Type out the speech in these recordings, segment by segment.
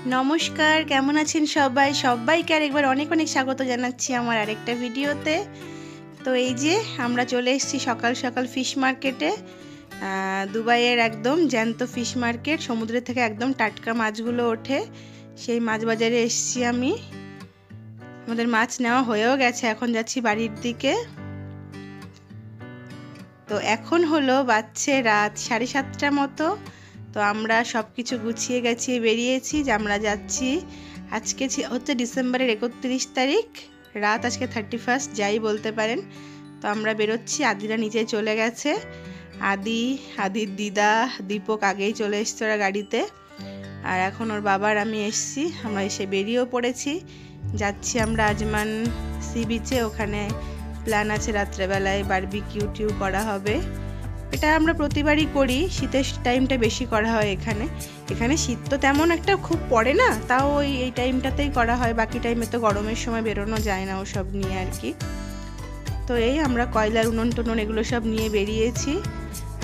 নমস্কার, কেমন আছেন সবাই? সবাইকে আরেকবার অনেক অনেক স্বাগত জানাচ্ছি আমার আরেকটা ভিডিওতে। তো এই যে আমরা চলে এসেছি সকাল সকাল ফিশ মার্কেটে। দুবাইয়ের একদম জ্যান্ত ফিশ মার্কেট, সমুদ্রের থেকে একদম টাটকা মাছগুলো ওঠে, সেই মাছ বাজারে এসেছি আমি। আমাদের মাছ নেওয়া হয়েও গেছে, এখন যাচ্ছি বাড়ির দিকে। তো এখন হলো বাজছে রাত 7:30 মতো। তো আমরা সব কিছু গুছিয়ে গেছি, বেরিয়েছি যে আমরা যাচ্ছি। আজকে হচ্ছে ডিসেম্বরের 31 তারিখ, রাত আজকে 31 যাই বলতে পারেন। তো আমরা বেরোচ্ছি, আদিরা নিচে চলে গেছে। আদির দিদা দীপক আগেই চলে এসছে ওরা গাড়িতে, আর এখন ওর বাবার আমি এসছি। আমরা এসে বেরিয়েও পড়েছি, যাচ্ছি আমরা আজমান সি বিচে। ওখানে প্ল্যান আছে রাত্রেবেলায় বারবিকিউ করা হবে। এটা আমরা প্রতিবারই করি, শীতের টাইমটা বেশি করা হয় এখানে শীত তো তেমন একটা খুব পড়ে না, তাও এই টাইমটাতেই করা হয়। বাকি টাইমে তো গরমের সময় বেরোনো যায় না ওসব নিয়ে আর কি। তো এই আমরা কয়লার উনুন টুনুন এগুলো সব নিয়ে বেরিয়েছি,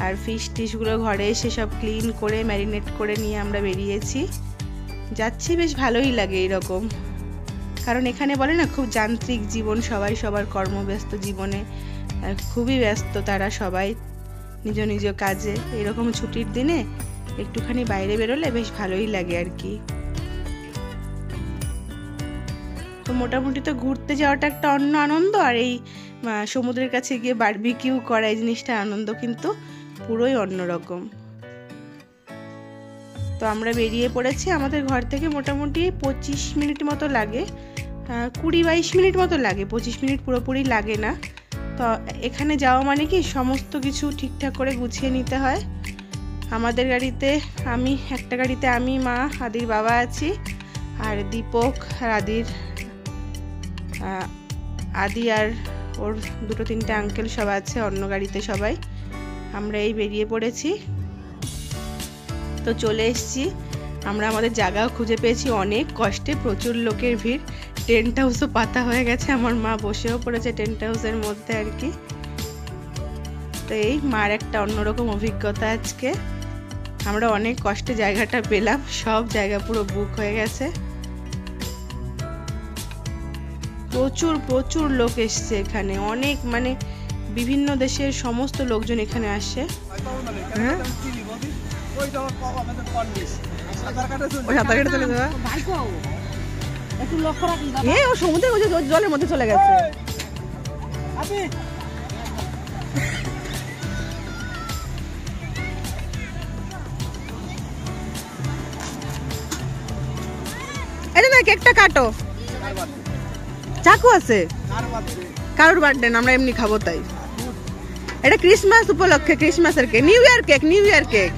আর ফিশ টিশগুলো ঘরে এসে সব ক্লিন করে ম্যারিনেট করে নিয়ে আমরা বেরিয়েছি। যাচ্ছি, বেশ ভালোই লাগে এরকম, কারণ এখানে বলে না খুব যান্ত্রিক জীবন, সবাই সবার কর্মব্যস্ত জীবনে খুবই ব্যস্ত তারা সবাই নিজ নিজ কাজে। এরকম ছুটির দিনে একটুখানি বাইরে বেরোলে বেশ ভালোই লাগে আর কি। তো মোটামুটি তো ঘুরতে যাওয়াটা একটা অন্য আনন্দ, আর এই সমুদ্রের কাছে গিয়ে বারবিকিউ করা এই জিনিসটা আনন্দ কিন্তু পুরোই অন্যরকম। তো আমরা বেরিয়ে পড়েছি, আমাদের ঘর থেকে মোটামুটি 25 মিনিট মতো লাগে, 20-22 মিনিট মতো লাগে, 25 মিনিট পুরোপুরি লাগে না। তো এখানে যাওয়া মানে কি সমস্ত কিছু ঠিকঠাক করে গুছিয়ে নিতে হয়। আমাদের গাড়িতে একটা গাড়িতে আমি, মা, আদির বাবা আছি, আর দীপক আর আদি আর ওর 2-3টে আঙ্কেল সব আছে অন্য গাড়িতে সবাই। আমরা এই বেরিয়ে পড়েছি, তো চলে এসেছি আমরা। আমাদের জায়গাও খুঁজে পেয়েছি অনেক কষ্টে, প্রচুর লোকের ভিড়। টেন্ট হাউসও পাতা হয়ে গেছে, আমার মা বসেও পড়েছে টেন্ট হাউসের মধ্যে আর কি। তো এই মার একটা অন্যরকম অভিজ্ঞতা আজকে। আমরা অনেক কষ্টে জায়গাটা পেলাম, সব জায়গা পুরো বুক হয়ে গেছে। প্রচুর লোক এসছে এখানে, অনেক মানে বিভিন্ন দেশের সমস্ত লোকজন এখানে আসে। হ্যাঁ, ও সমুদ্রের জলের মধ্যে চলে গেছে। এটা না, কেকটা কাটো, চাকু আছে, কারোর বার্থডে না, আমরা এমনি খাবো তাই। এটা ক্রিসমাস উপলক্ষে, ক্রিসমাসের কেক, নিউ ইয়ার কেক।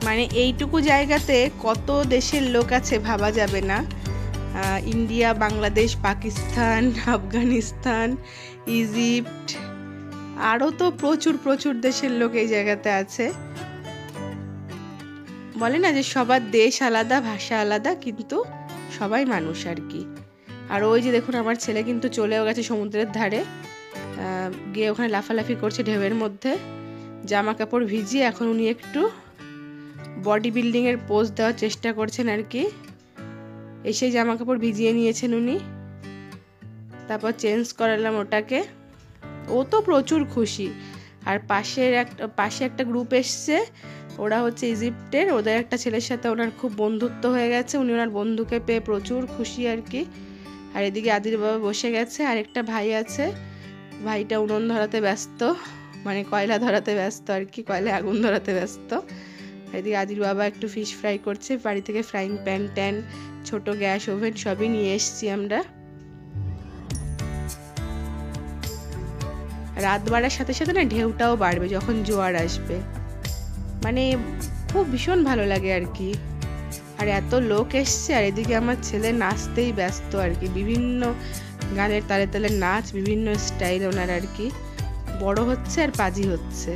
মানে এইটুকু জায়গাতে কত দেশের লোক আছে ভাবা যাবে না। ইন্ডিয়া, বাংলাদেশ, পাকিস্তান, আফগানিস্তান, ইজিপ্ট, আরও তো প্রচুর দেশের লোক এই জায়গাতে আছে। বলে না যে সবার দেশ আলাদা, ভাষা আলাদা, কিন্তু সবাই মানুষ আর কি। আর ওই যে দেখুন আমার ছেলে কিন্তু চলেও গেছে সমুদ্রের ধারে, গিয়ে ওখানে লাফালাফি করছে ঢেউয়ের মধ্যে, জামা কাপড় ভিজিয়ে। এখন উনি একটু বডি বিল্ডিংয়ের পোজ দেওয়ার চেষ্টা করছেন আর কি। এসে জামা কাপড় ভিজিয়ে নিয়েছেন উনি, তারপর চেঞ্জ করালাম ওটাকে। ও তো প্রচুর খুশি। আর পাশে একটা গ্রুপ এসছে, ওরা হচ্ছে ইজিপ্টের, ওদের একটা ছেলের সাথে ওনার খুব বন্ধুত্ব হয়ে গেছে, উনি ওনার বন্ধুকে পেয়ে প্রচুর খুশি আর কি। আর এদিকে আদির বাবা বসে গেছে, আর একটা ভাই আছে, ভাইটা উনুন ধরাতে ব্যস্ত, মানে কয়লা ধরাতে ব্যস্ত আর কি, কয়লায় আগুন ধরাতে ব্যস্ত। এদিকে আদির বাবা একটু ফিশ ফ্রাই করছে, বাড়ি থেকে ফ্রাইং প্যান ছোট গ্যাস ওভেন সবই নিয়ে এসেছি আমরা। রাত বাড়ার সাথে সাথে না ঢেউটাও বাড়বে যখন জোয়ার আসবে, মানে খুব ভীষণ ভালো লাগে আর কি। আর এত লোক এসছে, আর এদিকে আমার ছেলে নাচতেই ব্যস্ত আর কি, বিভিন্ন গানের তালে তালে নাচ, বিভিন্ন স্টাইল ওনার আর কি, বড় হচ্ছে আর পাজি হচ্ছে।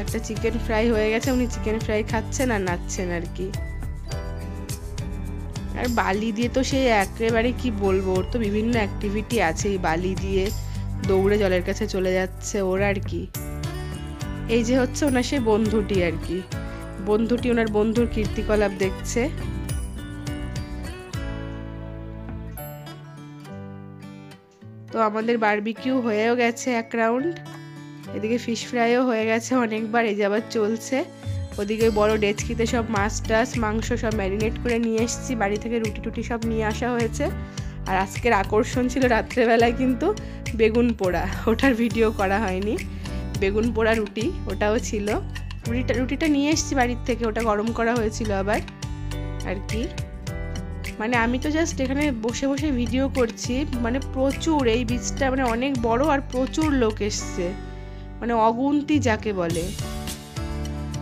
একটা চিকেন ফ্রাই হয়ে গেছে, উনি চিকেন ফ্রাই খাচ্ছেন আর নাচছেন আর কি। আর বালি দিয়ে তো সেই একেবারে কি বলবো, ওর তো বিভিন্ন অ্যাক্টিভিটি আছে এই বালি দিয়ে, দৌড়ে জলের কাছে চলে যাচ্ছে ওর আর কি। এই যে হচ্ছে ওনার সেই বন্ধুটি আর কি, বন্ধুটি ওনার বন্ধুর কীর্তিকলাপ দেখছে। তো আমাদের বারবিকিউ হয়েও গেছে এক রাউন্ড, এদিকে ফিশ ফ্রাইও হয়ে গেছে অনেকবার, এই যে আবার চলছে। ওদিকে বড় ডেচকিতে সব মাছ টাছ মাংস সব ম্যারিনেট করে নিয়ে এসেছি, বাড়ি থেকে রুটি টুটি সব নিয়ে আসা হয়েছে। আর আজকের আকর্ষণ ছিল রাত্রেবেলায় কিন্তু বেগুন পোড়া, ওটার ভিডিও করা হয়নি। বেগুন পোড়া রুটি ওটাও ছিল, রুটিটা নিয়ে এসেছি বাড়ির থেকে, ওটা গরম করা হয়েছিল আবার আর কি। মানে আমি তো জাস্ট এখানে বসে বসে ভিডিও করছি, মানে প্রচুর এই বীজটা মানে অনেক বড় আর প্রচুর লোক এসছে, মানে অগুন্তি যাকে বলে।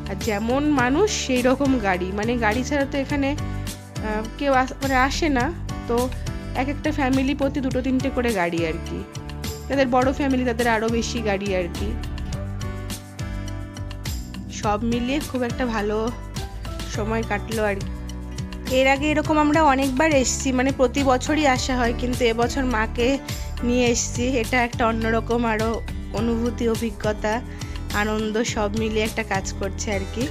আর যেমন মানুষ সেই রকম গাড়ি, মানে গাড়ি ছাড়া তো এখানে কেউ মানে আসে না। তো এক একটা ফ্যামিলি প্রতি 2-3টে করে গাড়ি আর কি, যাদের বড় ফ্যামিলি তাদের আরো বেশি গাড়ি আর কি। সব মিলিয়ে খুব একটা ভালো সময় কাটলো আর কি। এর আগে এরকম আমরা অনেকবার এসেছি, মানে প্রতি বছরই আসা হয়, কিন্তু এবছর মাকে নিয়ে এসেছি। এটা একটা অন্যরকম আরো অনুভূতি, অভিজ্ঞতা, আনন্দ সব মিলিয়ে একটা কাজ করছে আর কি।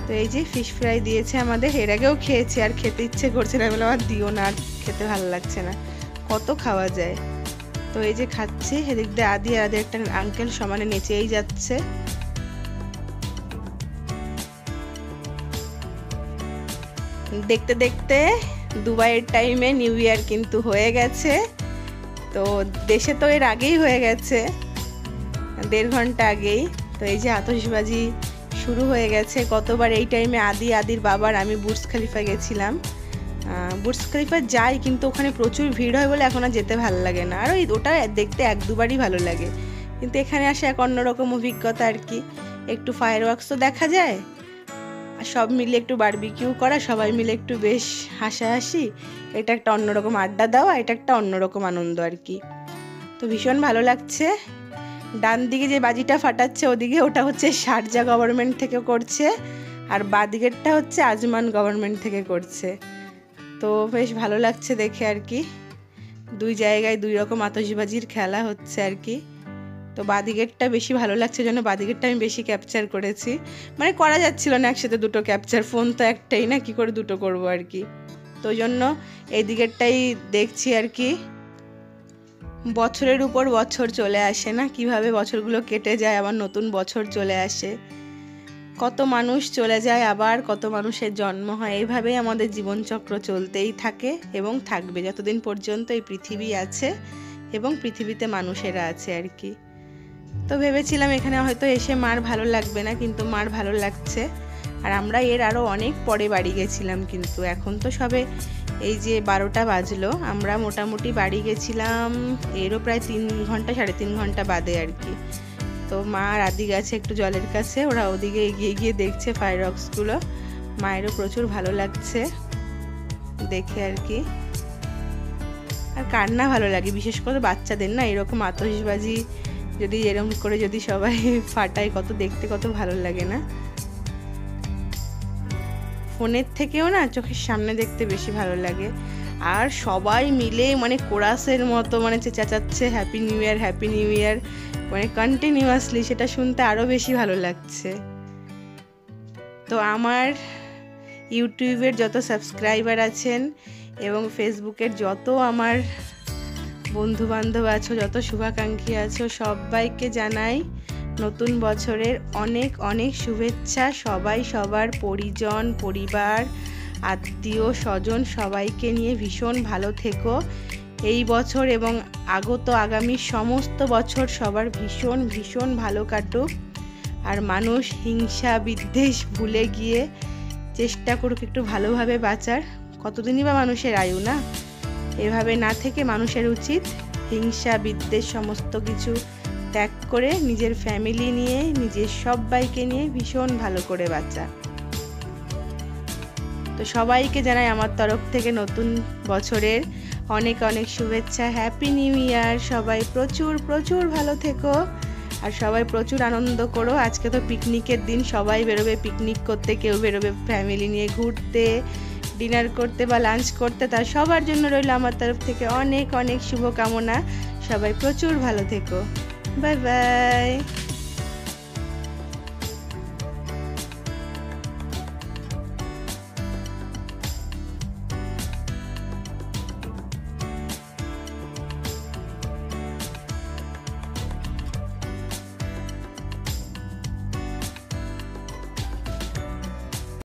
তো এই যে ফিশ ফ্রাই দিয়েছে আমাদের, এর আগেও খেয়েছি, আর খেতে ইচ্ছে করছে না, বলে আমার দিও না, আর খেতে ভালো লাগছে না, কত খাওয়া যায়। তো এই যে খাচ্ছি, এদিক দিয়ে আদি একটা আঙ্কেল সমানে নেচেই যাচ্ছে। দেখতে দেখতে দুবাইয়ের টাইমে নিউ ইয়ার কিন্তু হয়ে গেছে। তো দেশে তো এর আগেই হয়ে গেছে, 1.5 ঘন্টা আগেই। তো এই যে আতশবাজি শুরু হয়ে গেছে। কতবার এই টাইমে আদির বাবার আমি বুর্জ খলিফা গেছিলাম। বুর্জ খলিফা যাই, কিন্তু ওখানে প্রচুর ভিড় হয় বলে এখন আর যেতে ভালো লাগে না, আর ওটা দেখতে 1-2বারই ভালো লাগে। কিন্তু এখানে আসে এক অন্যরকম অভিজ্ঞতা আর কি। একটু ফায়ার ওয়ার্কসও দেখা যায়, সব মিলে একটু বারবিকিউ করা, সবাই মিলে একটু বেশ হাসাহাসি, এটা একটা অন্যরকম আড্ডা দেওয়া, এটা একটা অন্যরকম আনন্দ আর কি। তো ভীষণ ভালো লাগছে। ডান দিকে যে বাজিটা ফাটাচ্ছে ওদিকে, ওটা হচ্ছে শারজা গভর্নমেন্ট থেকে করছে, আর বাদিকেরটা হচ্ছে আজমান গভর্নমেন্ট থেকে করছে। তো বেশ ভালো লাগছে দেখে আর কি, 2 জায়গায় 2 রকম আতশবাজির খেলা হচ্ছে আর কি। তো বাদিকেরটা বেশি ভালো লাগছে, জন্য বাদিকেরটা আমি বেশি ক্যাপচার করেছি, মানে করা যাচ্ছিল না একসাথে 2টো ক্যাপচার, ফোন তো একটাই না, কি করে 2টো করবো আর কি। তো জন্য এই দিকেরটাই দেখছি আর কি। বছরের উপর বছর চলে আসে না, কিভাবে বছরগুলো কেটে যায়, আবার নতুন বছর চলে আসে, কত মানুষ চলে যায়, আবার কত মানুষের জন্ম হয়। এইভাবেই আমাদের জীবনচক্র চলতেই থাকে এবং থাকবে যতদিন পর্যন্ত এই পৃথিবী আছে এবং পৃথিবীতে মানুষেরা আছে আর কি। তো ভেবেছিলাম এখানে হয়তো এসে মার ভালো লাগবে না, কিন্তু মার ভালো লাগছে। আর আমরা এর আরও অনেক পরে বাড়ি গেছিলাম, কিন্তু এখন তো সবে এই যে 12টা বাজলো, আমরা মোটামুটি বাড়ি গেছিলাম এরও প্রায় 3 ঘন্টা 3.5 ঘন্টা বাদে আর কি। তো মা আর আদি গেছে একটু জলের কাছে, ওরা ওদিকে এগিয়ে গিয়ে দেখছে ফায়ার ওয়ার্কসগুলো। মায়েরও প্রচুর ভালো লাগছে দেখে আর কি। আর কার না ভালো লাগে, বিশেষ করে বাচ্চাদের না, এরকম আতশবাজি যদি এরকম করে যদি সবাই ফাটায়, কত দেখতে কত ভালো লাগে না। ফোনের থেকেও না চোখের সামনে দেখতে বেশি ভালো লাগে। আর সবাই মিলে মানে কোরাসের মতো মানে চেঁচাচ্ছে happy new year, happy new year, মানে কন্টিনিউয়াসলি, সেটা শুনতে আরও বেশি ভালো লাগছে। তো আমার ইউটিউবের যত সাবস্ক্রাইবার আছেন এবং ফেসবুকের যত আমার বন্ধু বান্ধব আছো, যত শুভাকাঙ্ক্ষী আছো, সবাইকে জানাই নতুন বছরের অনেক অনেক শুভেচ্ছা। সবাই সবার পরিজন, পরিবার, আত্মীয় স্বজন সবাইকে নিয়ে ভীষণ ভালো থেকো। এই বছর এবং আগত আগামী সমস্ত বছর সবার ভীষণ ভীষণ ভালো কাটুক। আর মানুষ হিংসা বিদ্বেষ ভুলে গিয়ে চেষ্টা করুক একটু ভালোভাবে বাঁচার। কতদিনই বা মানুষের আয়ু না, এভাবে না থেকে মানুষের উচিত হিংসা বিদ্বেষ সমস্ত কিছু ত্যাগ করে নিজের ফ্যামিলি নিয়ে, নিজের সবাইকে নিয়ে ভীষণ ভালো করে বাঁচা। তো সবাইকে জানাই আমার তরফ থেকে নতুন বছরের অনেক অনেক শুভেচ্ছা, হ্যাপি নিউ ইয়ার। সবাই প্রচুর প্রচুর ভালো থেকো আর সবাই প্রচুর আনন্দ করো। আজকে তো পিকনিকের দিন, সবাই বেরোবে পিকনিক করতে, কেউ বেরোবে ফ্যামিলি নিয়ে ঘুরতে, ডিনার করতে বা লাঞ্চ করতে। তার সবার জন্য রইল আমার তরফ থেকে অনেক অনেক শুভকামনা। সবাই প্রচুর ভালো থেকো। Bye bye.